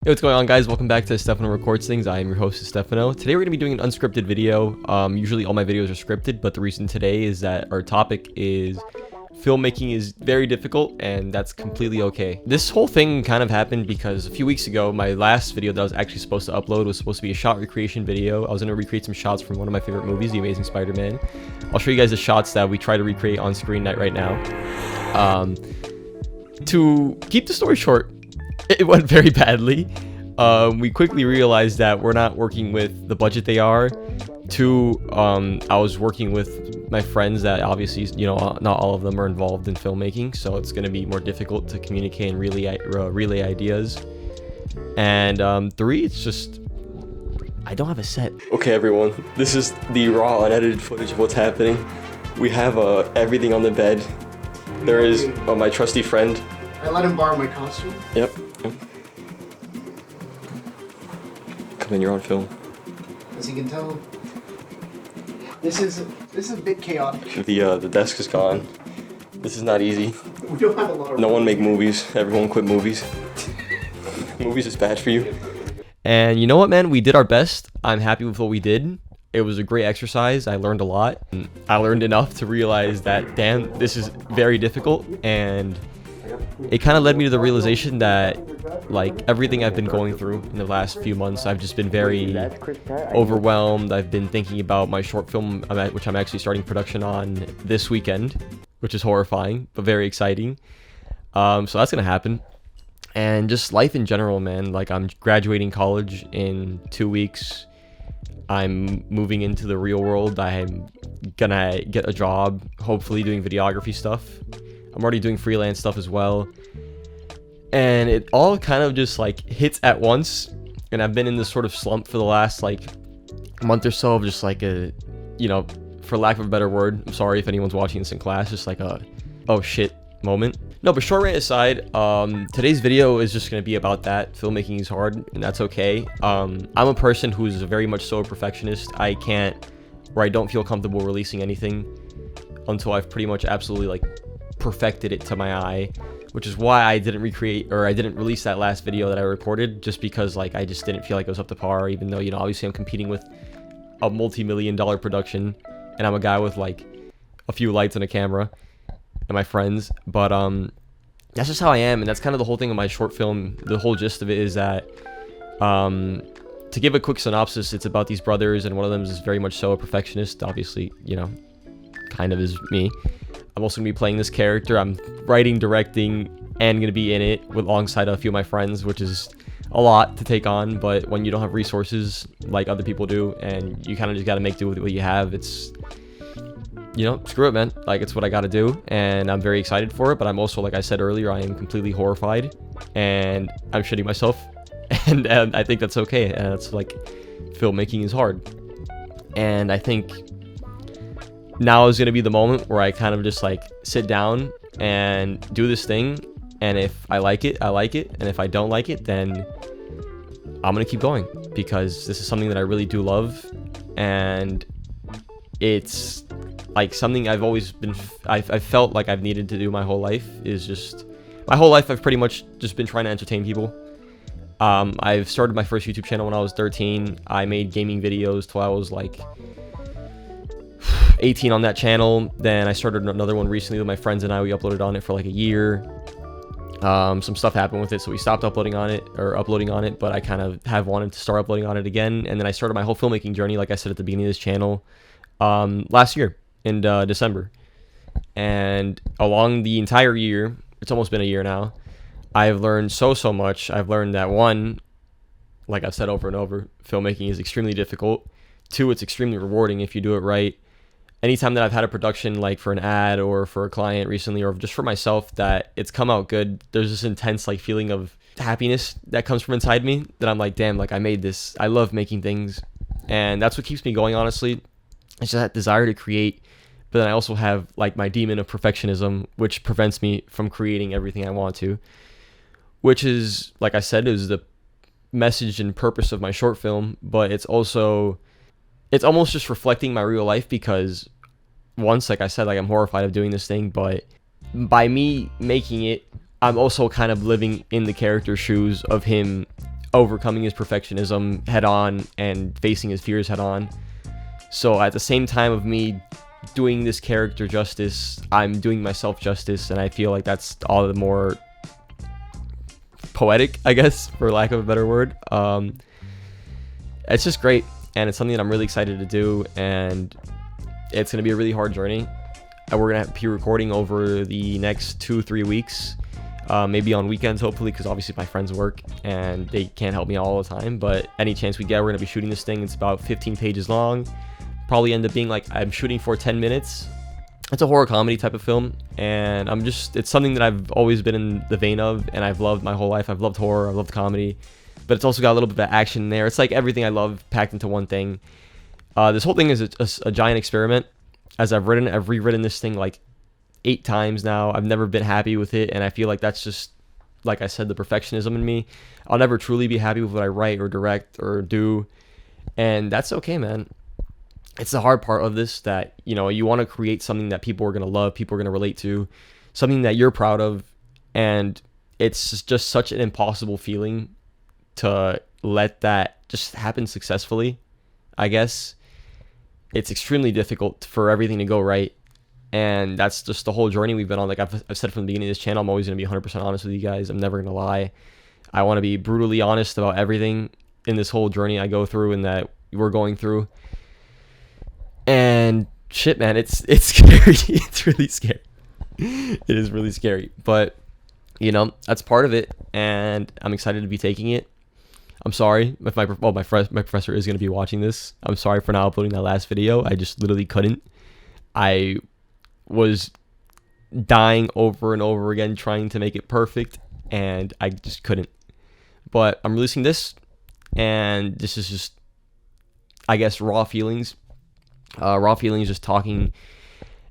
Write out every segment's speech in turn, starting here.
Hey, what's going on, guys? Welcome back to Stefano Records Things. I am your host, Stefano. Today we're going to be doing an unscripted video. Usually all my videos are scripted, but the reason today is that our topic is filmmaking is very difficult, and that's completely okay. This whole thing kind of happened because a few weeks ago, my last video that I was actually supposed to upload was supposed to be a shot recreation video. I was going to recreate some shots from one of my favorite movies, The Amazing Spider-Man. I'll show you guys the shots that we try to recreate on screen right now. To keep the story short, it went very badly. We quickly realized that we're not working with the budget they are. Two, I was working with my friends that obviously, not all of them are involved in filmmaking, so it's going to be more difficult to communicate and relay ideas. And three, it's just, I don't have a set. Okay, everyone, this is the raw, unedited footage of what's happening. We have everything on the bed. There is my trusty friend. I let him borrow my costume. Yep. Come in, you're on film. As you can tell, this is a bit chaotic. The desk is gone. This is not easy. We don't have a lot of No one make movies. Everyone quit movies. Movies is bad for you. And you know what, man? We did our best. I'm happy with what we did. It was a great exercise. I learned a lot. I learned enough to realize that, damn, this is very difficult. And it kind of led me to the realization that, like, everything I've been going through in the last few months, I've just been very overwhelmed. I've been thinking about my short film, which I'm actually starting production on this weekend, which is horrifying, but very exciting. So that's going to happen. And just life in general, man. Like, I'm graduating college in 2 weeks. I'm moving into the real world. I'm gonna get a job, hopefully doing videography stuff. I'm already doing freelance stuff as well. And it all kind of just like hits at once. And I've been in this sort of slump for the last like month or so of just like a, for lack of a better word, I'm sorry if anyone's watching this in class, just like a, oh shit moment. No, but short rant aside, today's video is just going to be about that. Filmmaking is hard, and that's okay. I'm a person who's very much so a perfectionist. I don't feel comfortable releasing anything until I've pretty much absolutely like perfected it to my eye, which is why I didn't release that last video that I recorded, just because like I just didn't feel like it was up to par, even though, obviously I'm competing with a multi-million-dollar production, and I'm a guy with like a few lights and a camera and my friends. But that's just how I am, and that's kind of the whole thing of my short film. The whole gist of it is that, to give a quick synopsis, it's about these brothers, and one of them is very much so a perfectionist, obviously, kind of is me. I'm also gonna be playing this character. I'm writing, directing, and gonna be in it alongside a few of my friends, which is a lot to take on. But when you don't have resources like other people do, and you kind of just gotta make do with what you have, it's, screw it, man. Like, it's what I gotta do, and I'm very excited for it. But I'm also, like I said earlier, I am completely horrified, and I'm shitting myself, and I think that's okay. And it's like, filmmaking is hard, and I think now is going to be the moment where I kind of just like sit down and do this thing. And if I like it, I like it. And if I don't like it, then I'm going to keep going, because this is something that I really do love. And it's like something I've always been, I've felt like I've needed to do my whole life. My whole life I've pretty much just been trying to entertain people. I've started my first YouTube channel when I was 13. I made gaming videos till I was like 18 on that channel. Then I started another one recently with my friends and I. We uploaded on it for like a year. Some stuff happened with it, so we stopped uploading on it, but I kind of have wanted to start uploading on it again. And then I started my whole filmmaking journey, like I said at the beginning of this channel, last year in December. And along the entire year, it's almost been a year now, I've learned so much. I've learned that, one, like I've said over and over, filmmaking is extremely difficult. Two, it's extremely rewarding if you do it right. Anytime that I've had a production, like for an ad or for a client recently, or just for myself, that it's come out good, there's this intense like feeling of happiness that comes from inside me, that I'm like, damn, like I made this. I love making things, and that's what keeps me going, honestly. It's just that desire to create, but then I also have like my demon of perfectionism, which prevents me from creating everything I want to, which is, like I said, is the message and purpose of my short film. But it's almost just reflecting my real life, because once, like I said, like I'm horrified of doing this thing, but by me making it, I'm also kind of living in the character's shoes of him overcoming his perfectionism head on and facing his fears head on. So at the same time of me doing this character justice, I'm doing myself justice, and I feel like that's all the more poetic, I guess, for lack of a better word. It's just great, and it's something that I'm really excited to do, and it's going to be a really hard journey. And we're going to be recording over the next 2-3 weeks, maybe on weekends, hopefully, because obviously my friends work, and they can't help me all the time, but any chance we get, we're going to be shooting this thing. It's about 15 pages long, probably end up being like, I'm shooting for 10 minutes. It's a horror comedy type of film, and it's something that I've always been in the vein of, and I've loved my whole life. I've loved horror, I've loved comedy, but it's also got a little bit of action in there. It's like everything I love packed into one thing. This whole thing is a giant experiment. As I've rewritten this thing like 8 times now. I've never been happy with it, and I feel like that's just, like I said, the perfectionism in me. I'll never truly be happy with what I write or direct or do, and that's okay, man. It's the hard part of this, that, you know, you want to create something that people are going to love, people are going to relate to, something that you're proud of, and it's just such an impossible feeling to let that just happen successfully, I guess. It's extremely difficult for everything to go right, and that's just the whole journey we've been on. Like I've said from the beginning of this channel, I'm always going to be 100% honest with you guys. I'm never going to lie. I want to be brutally honest about everything in this whole journey I go through and that we're going through. And shit, man, it's scary. It's really scary. It is really scary, but you know, that's part of it, and I'm excited to be taking it. I'm sorry if my professor is going to be watching this. I'm sorry for not uploading that last video. I just literally couldn't. I was dying over and over again trying to make it perfect, and I just couldn't. But I'm releasing this, and this is just, I guess, raw feelings, just talking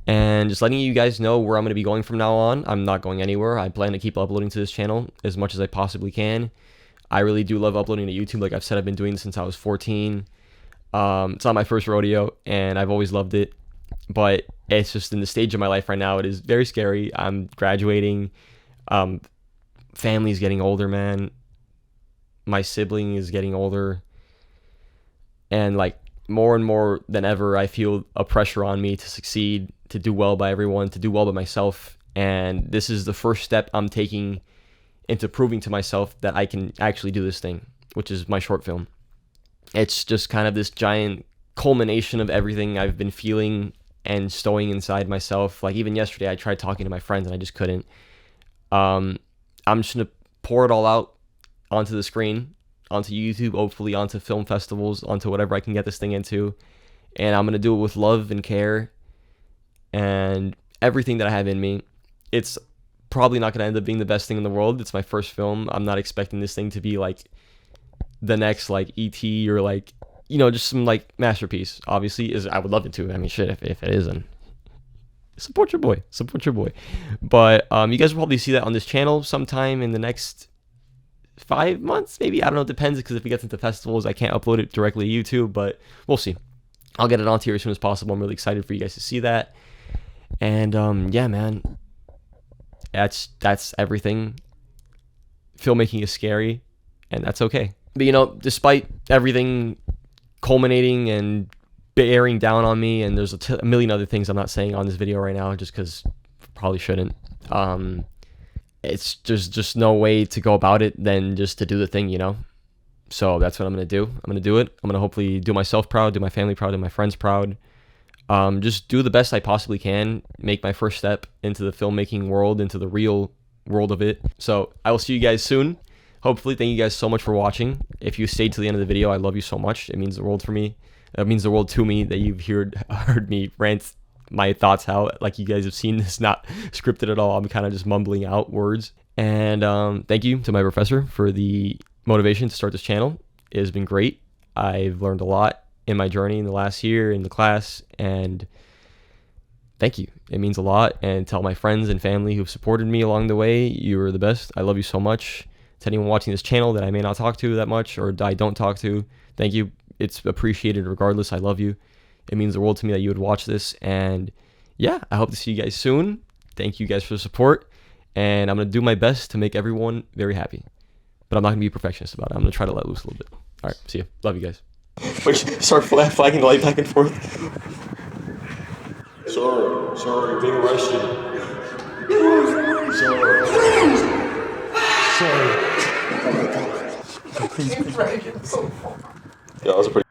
and just letting you guys know where I'm going to be going from now on. I'm not going anywhere. I plan to keep uploading to this channel as much as I possibly can. I really do love uploading to YouTube. Like I've said, I've been doing this since I was 14. It's not my first rodeo, and I've always loved it. But it's just in the stage of my life right now, it is very scary. I'm graduating. Family's getting older, man. My sibling is getting older. And like more and more than ever, I feel a pressure on me to succeed, to do well by everyone, to do well by myself. And this is the first step I'm taking into proving to myself that I can actually do this thing, which is my short film. It's just kind of this giant culmination of everything I've been feeling and stowing inside myself. Like even yesterday, I tried talking to my friends and I just couldn't. I'm just gonna pour it all out onto the screen, onto YouTube, hopefully onto film festivals, onto whatever I can get this thing into. And I'm gonna do it with love and care and everything that I have in me. It's probably not going to end up being the best thing in the world. It's my first film. I'm not expecting this thing to be like the next like E.T. or like, you know, just some like masterpiece. Obviously, I would love it to. I mean, shit, if it isn't, support your boy. But you guys will probably see that on this channel sometime in the next 5 months, maybe. I don't know. It depends, because if it gets into festivals, I can't upload it directly to YouTube, but we'll see. I'll get it onto here as soon as possible. I'm really excited for you guys to see that. And yeah, man. That's everything. Filmmaking is scary, and that's okay. But you know, despite everything culminating and bearing down on me, and there's a million other things I'm not saying on this video right now, just because probably shouldn't. It's just no way to go about it than just to do the thing, you know. So that's what I'm gonna do. I'm gonna do it. I'm gonna hopefully do myself proud, do my family proud, do my friends proud. Just do the best I possibly can, make my first step into the filmmaking world, into the real world of it. So I will see you guys soon. Hopefully. Thank you guys so much for watching. If you stayed to the end of the video, I love you so much. It means the world for me. It means the world to me that you've heard me rant my thoughts out. Like, you guys have seen this, not scripted at all. I'm kind of just mumbling out words. And thank you to my professor for the motivation to start this channel. It has been great. I've learned a lot in my journey in the last year in the class, and thank you. It means a lot. And tell my friends and family who've supported me along the way, you are the best. I love you so much. To anyone watching this channel that I may not talk to that much, or I don't talk to, thank you. It's appreciated regardless. I love you. It means the world to me that you would watch this. And yeah, I hope to see you guys soon. Thank you guys for the support, and I'm gonna do my best to make everyone very happy. but I'm not gonna be a perfectionist about it. I'm gonna try to let loose a little bit. All right, see ya. Love you guys. Wait, start flagging the light back and forth. Sorry, being arrested. Sorry. Yeah, that was a pretty